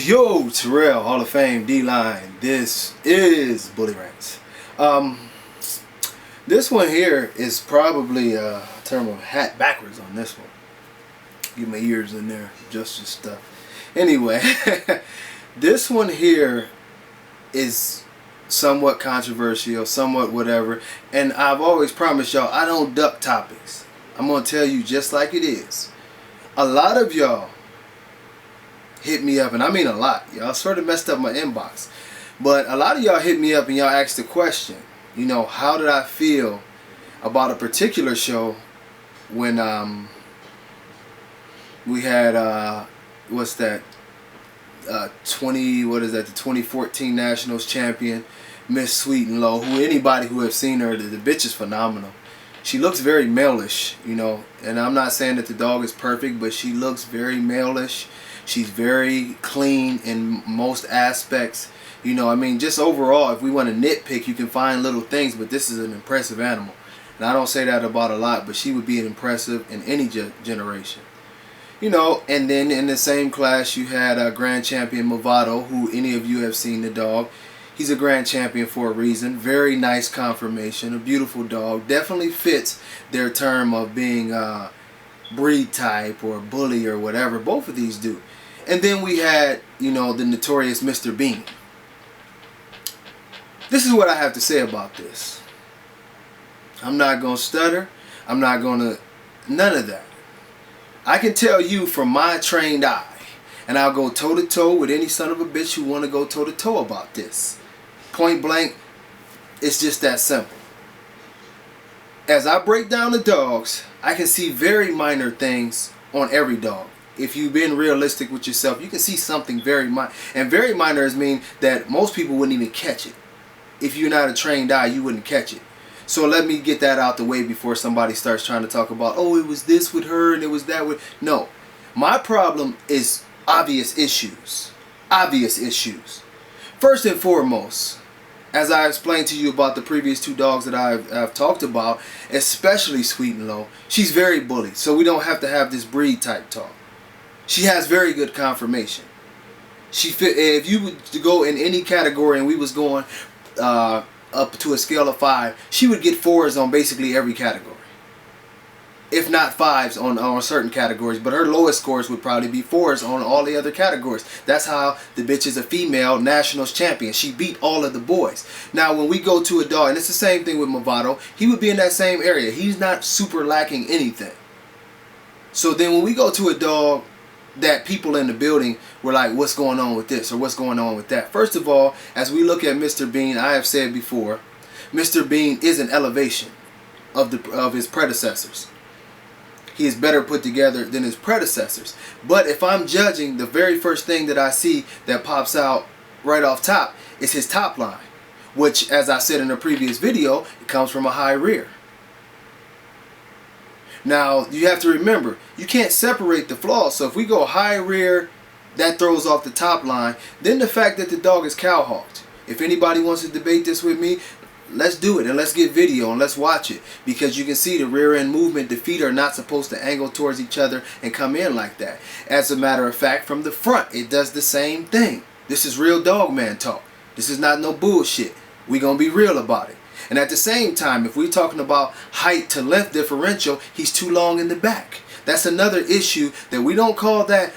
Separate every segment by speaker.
Speaker 1: Yo, Terrell, Hall of Fame, D-Line. This is Bully Rants. This one here is probably a term of hat backwards on this one. Get my ears in there, just stuff. Anyway, this one here is somewhat controversial, somewhat whatever. And I've always promised y'all I don't duck topics. I'm going to tell you just like it is. A lot of y'all hit me up, and I mean a lot. Y'all sort of messed up my inbox. But a lot of y'all hit me up and y'all asked the question, you know, how did I feel about a particular show when we had what's that? The 2014 Nationals champion, Miss Sweet and Low, who anybody who have seen her, the bitch is phenomenal. She looks very male-ish, you know, and I'm not saying that the dog is perfect, but she looks very male-ish. She's very clean in most aspects. You know, I mean, just overall, if we want to nitpick, you can find little things, but this is an impressive animal. And I don't say that about a lot, but she would be an impressive in any generation. You know, and then in the same class, you had Grand Champion Movado, who any of you have seen the dog. He's a Grand Champion for a reason. Very nice conformation, a beautiful dog. Definitely fits their term of being breed type or bully or whatever. Both of these do. And then we had, you know, the notorious Mr. Bean. This is what I have to say about this. I'm not going to stutter. I'm not going to... None of that. I can tell you from my trained eye, and I'll go toe-to-toe with any son of a bitch who want to go toe-to-toe about this. Point blank, it's just that simple. As I break down the dogs, I can see very minor things on every dog. If you've been realistic with yourself, you can see something very minor. And very minor is mean that most people wouldn't even catch it. If you're not a trained eye, you wouldn't catch it. So let me get that out the way before somebody starts trying to talk about, oh, it was this with her and it was that with... No. My problem is obvious issues. Obvious issues. First and foremost, as I explained to you about the previous two dogs that I've talked about, especially Sweet and Low, she's very bully. So we don't have to have this breed type talk. She has very good conformation. If you would go in any category and we was going up to a scale of 5, she would get 4s on basically every category. If not 5s on certain categories, but her lowest scores would probably be 4s on all the other categories. That's how the bitch is a female Nationals champion. She beat all of the boys. Now when we go to a dog, and it's the same thing with Movado, he would be in that same area. He's not super lacking anything. So then when we go to a dog that people in the building were like, what's going on with this or what's going on with that? First of all, as we look at Mr. Bean, I have said before, Mr. Bean is an elevation of his predecessors. He is better put together than his predecessors. But if I'm judging, the very first thing that I see that pops out right off top is his top line, which, as I said in a previous video, it comes from a high rear. Now, you have to remember, you can't separate the flaws. So if we go high rear, that throws off the top line. Then the fact that the dog is cowhawked. If anybody wants to debate this with me, let's do it and let's get video and let's watch it. Because you can see the rear end movement, the feet are not supposed to angle towards each other and come in like that. As a matter of fact, from the front, it does the same thing. This is real dog man talk. This is not no bullshit. We gonna be real about it. And at the same time, if we're talking about height to length differential, he's too long in the back. That's another issue that we don't call that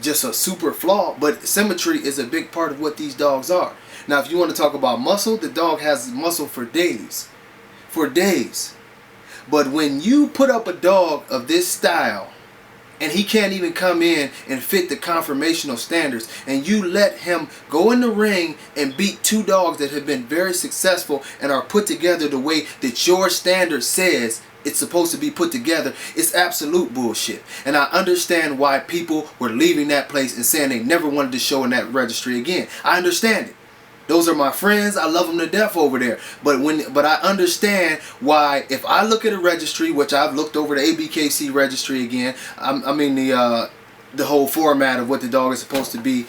Speaker 1: just a super flaw, but symmetry is a big part of what these dogs are. Now, if you want to talk about muscle, the dog has muscle for days. For days. But when you put up a dog of this style, and he can't even come in and fit the conformational standards, and you let him go in the ring and beat two dogs that have been very successful and are put together the way that your standard says it's supposed to be put together, it's absolute bullshit. And I understand why people were leaving that place and saying they never wanted to show in that registry again. I understand it. Those are my friends. I love them to death over there. But I understand why, if I look at a registry, which I've looked over the ABKC registry again, I mean the whole format of what the dog is supposed to be,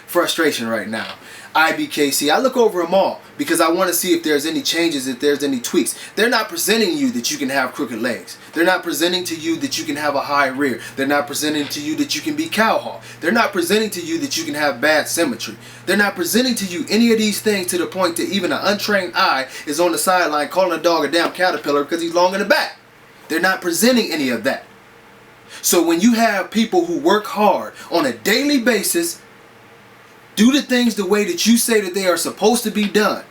Speaker 1: frustration right now. IBKC, I look over them all because I want to see if there's any changes, if there's any tweaks. They're not presenting you that you can have crooked legs. They're not presenting to you that you can have a high rear. They're not presenting to you that you can be cowhawk. They're not presenting to you that you can have bad symmetry. They're not presenting to you any of these things to the point that even an untrained eye is on the sideline calling a dog a damn caterpillar because he's long in the back. They're not presenting any of that. So when you have people who work hard on a daily basis, do the things the way that you say that they are supposed to be done,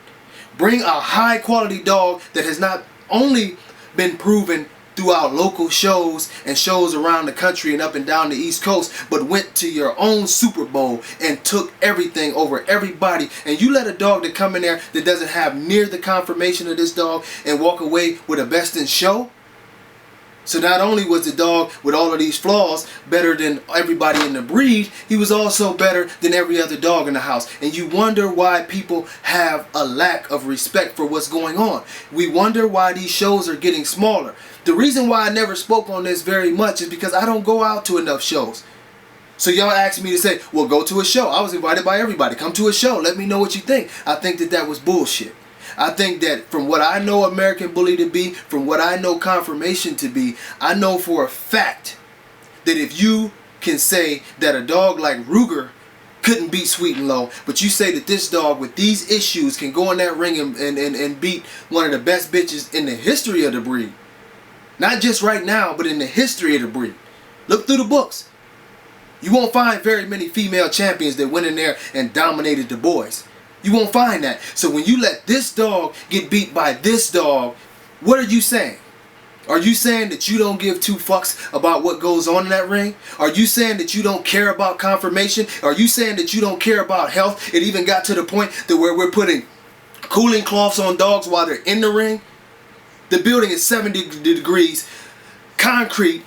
Speaker 1: bring a high quality dog that has not only been proven throughout local shows and shows around the country and up and down the East Coast, but went to your own Super Bowl and took everything over everybody, and you let a dog that come in there that doesn't have near the conformation of this dog and walk away with a best in show. So not only was the dog with all of these flaws better than everybody in the breed, he was also better than every other dog in the house. And you wonder why people have a lack of respect for what's going on. We wonder why these shows are getting smaller. The reason why I never spoke on this very much is because I don't go out to enough shows. So y'all asked me to say, well, go to a show. I was invited by everybody. Come to a show. Let me know what you think. I think that that was bullshit. I think that from what I know American Bully to be, from what I know Conformation to be, I know for a fact that if you can say that a dog like Ruger couldn't beat Sweet and Low, but you say that this dog with these issues can go in that ring and beat one of the best bitches in the history of the breed. Not just right now, but in the history of the breed. Look through the books. You won't find very many female champions that went in there and dominated the boys. You won't find that. So when you let this dog get beat by this dog, what are you saying? Are you saying that you don't give two fucks about what goes on in that ring? Are you saying that you don't care about conformation? Are you saying that you don't care about health? It even got to the point that where we're putting cooling cloths on dogs while they're in the ring. The building is 70 degrees, concrete,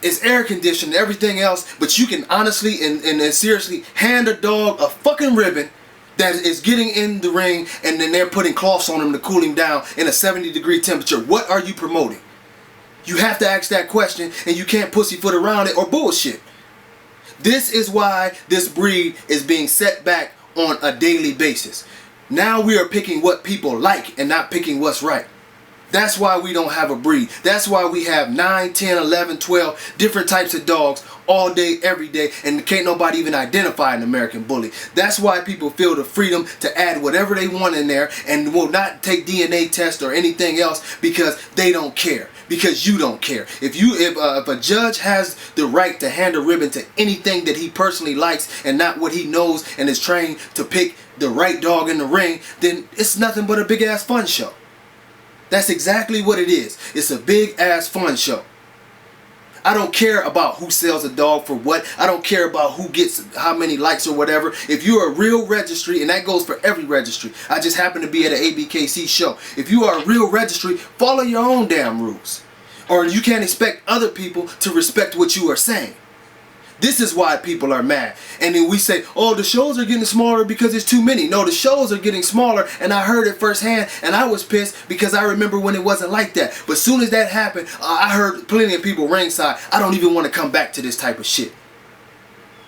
Speaker 1: it's air conditioned, everything else, but you can honestly and seriously hand a dog a fucking ribbon that is getting in the ring, and then they're putting cloths on him to cool him down in a 70-degree temperature. What are you promoting? You have to ask that question, and you can't pussyfoot around it or bullshit. This is why this breed is being set back on a daily basis. Now we are picking what people like and not picking what's right. That's why we don't have a breed. That's why we have 9, 10, 11, 12 different types of dogs all day, every day, and can't nobody even identify an American Bully. That's why people feel the freedom to add whatever they want in there and will not take DNA tests or anything else because they don't care. Because you don't care. If a judge has the right to hand a ribbon to anything that he personally likes and not what he knows and is trained to pick the right dog in the ring, then it's nothing but a big ass fun show. That's exactly what it is. It's a big ass fun show. I don't care about who sells a dog for what. I don't care about who gets how many likes or whatever. If you're a real registry, and that goes for every registry. I just happen to be at an ABKC show. If you are a real registry, follow your own damn rules. Or you can't expect other people to respect what you are saying. This is why people are mad. And then we say, oh, the shows are getting smaller because it's too many. No, the shows are getting smaller, and I heard it firsthand, and I was pissed because I remember when it wasn't like that. But as soon as that happened, I heard plenty of people ringside, I don't even want to come back to this type of shit.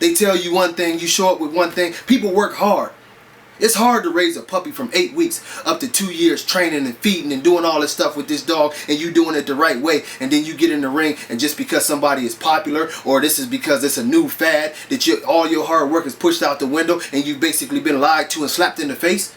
Speaker 1: They tell you one thing, you show up with one thing. People work hard. It's hard to raise a puppy from 8 weeks up to 2 years training and feeding and doing all this stuff with this dog, and you doing it the right way, and then you get in the ring, and just because somebody is popular, or this is because it's a new fad that all your hard work is pushed out the window and you've basically been lied to and slapped in the face.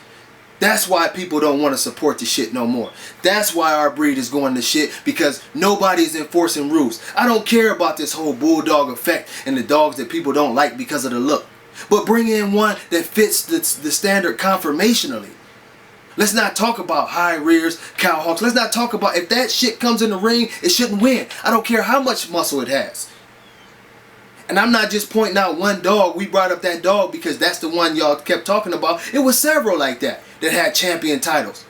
Speaker 1: That's why people don't want to support the shit no more. That's why our breed is going to shit, because nobody's enforcing rules. I don't care about this whole bulldog effect and the dogs that people don't like because of the look. But bring in one that fits the standard conformationally. Let's not talk about high rears, cowhawks. Let's not talk about if that shit comes in the ring, it shouldn't win. I don't care how much muscle it has. And I'm not just pointing out one dog. We brought up that dog because that's the one y'all kept talking about. It was several like that had champion titles.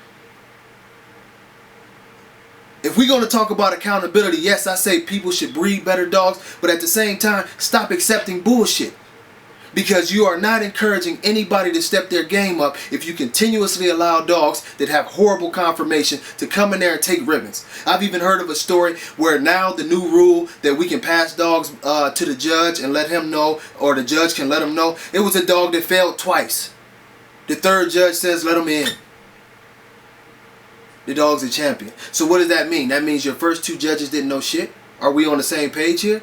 Speaker 1: If we're going to talk about accountability, yes, I say people should breed better dogs, but at the same time, stop accepting bullshit. Because you are not encouraging anybody to step their game up if you continuously allow dogs that have horrible conformation to come in there and take ribbons. I've even heard of a story where now the new rule that we can pass dogs to the judge and let him know, or the judge can let him know. It was a dog that failed twice. The third judge says let him in. The dog's a champion. So what does that mean? That means your first two judges didn't know shit? Are we on the same page here?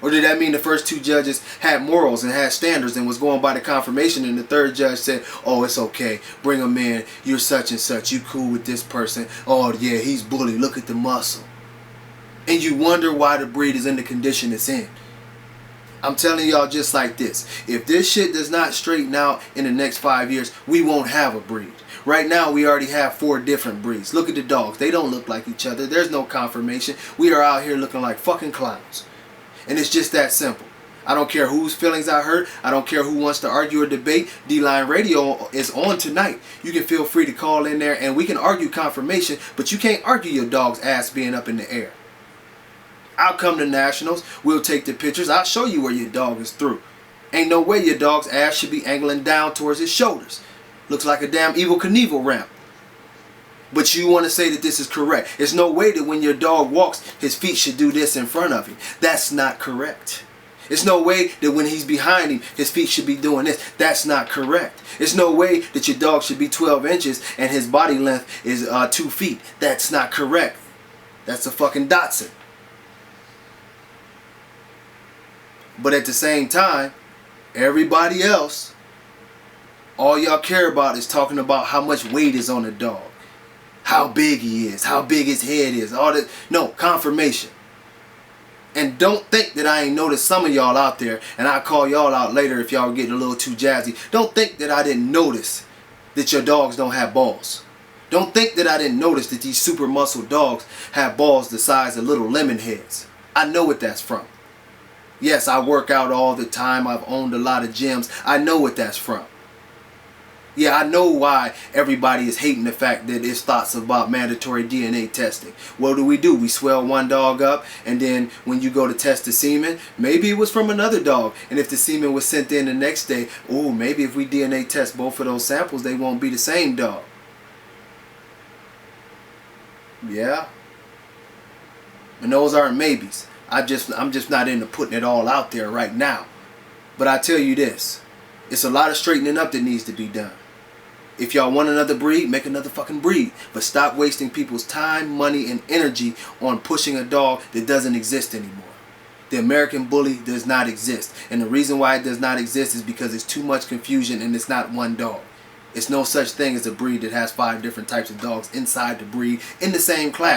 Speaker 1: Or did that mean the first two judges had morals and had standards and was going by the confirmation, and the third judge said, oh, it's okay, bring him in, you're such and such, you cool with this person, oh yeah, he's bully, look at the muscle. And you wonder why the breed is in the condition it's in. I'm telling y'all just like this, if this shit does not straighten out in the next 5 years, we won't have a breed. Right now we already have 4 different breeds. Look at the dogs, they don't look like each other, there's no confirmation, we are out here looking like fucking clowns. And it's just that simple. I don't care whose feelings I hurt. I don't care who wants to argue or debate. D-Line Radio is on tonight. You can feel free to call in there and we can argue confirmation, but you can't argue your dog's ass being up in the air. I'll come to nationals. We'll take the pictures. I'll show you where your dog is through. Ain't no way your dog's ass should be angling down towards his shoulders. Looks like a damn Evel Knievel ramp. But you want to say that this is correct. There's no way that when your dog walks, his feet should do this in front of him. That's not correct. There's no way that when he's behind him, his feet should be doing this. That's not correct. There's no way that your dog should be 12 inches and his body length is 2 feet. That's not correct. That's a fucking Dotson. But at the same time, everybody else, all y'all care about is talking about how much weight is on the dog. How big he is, how big his head is, all that. No, confirmation. And don't think that I ain't noticed some of y'all out there, and I'll call y'all out later if y'all getting a little too jazzy. Don't think that I didn't notice that your dogs don't have balls. Don't think that I didn't notice that these super muscle dogs have balls the size of little lemon heads. I know what that's from. Yes, I work out all the time. I've owned a lot of gyms. I know what that's from. Yeah, I know why everybody is hating the fact that it's thoughts about mandatory DNA testing. What do? We swell one dog up, and then when you go to test the semen, maybe it was from another dog. And if the semen was sent in the next day, oh, maybe if we DNA test both of those samples, they won't be the same dog. Yeah. And those aren't maybes. I'm just not into putting it all out there right now. But I tell you this, it's a lot of straightening up that needs to be done. If y'all want another breed, make another fucking breed. But stop wasting people's time, money, and energy on pushing a dog that doesn't exist anymore. The American bully does not exist. And the reason why it does not exist is because it's too much confusion and it's not one dog. It's no such thing as a breed that has 5 different types of dogs inside the breed in the same class.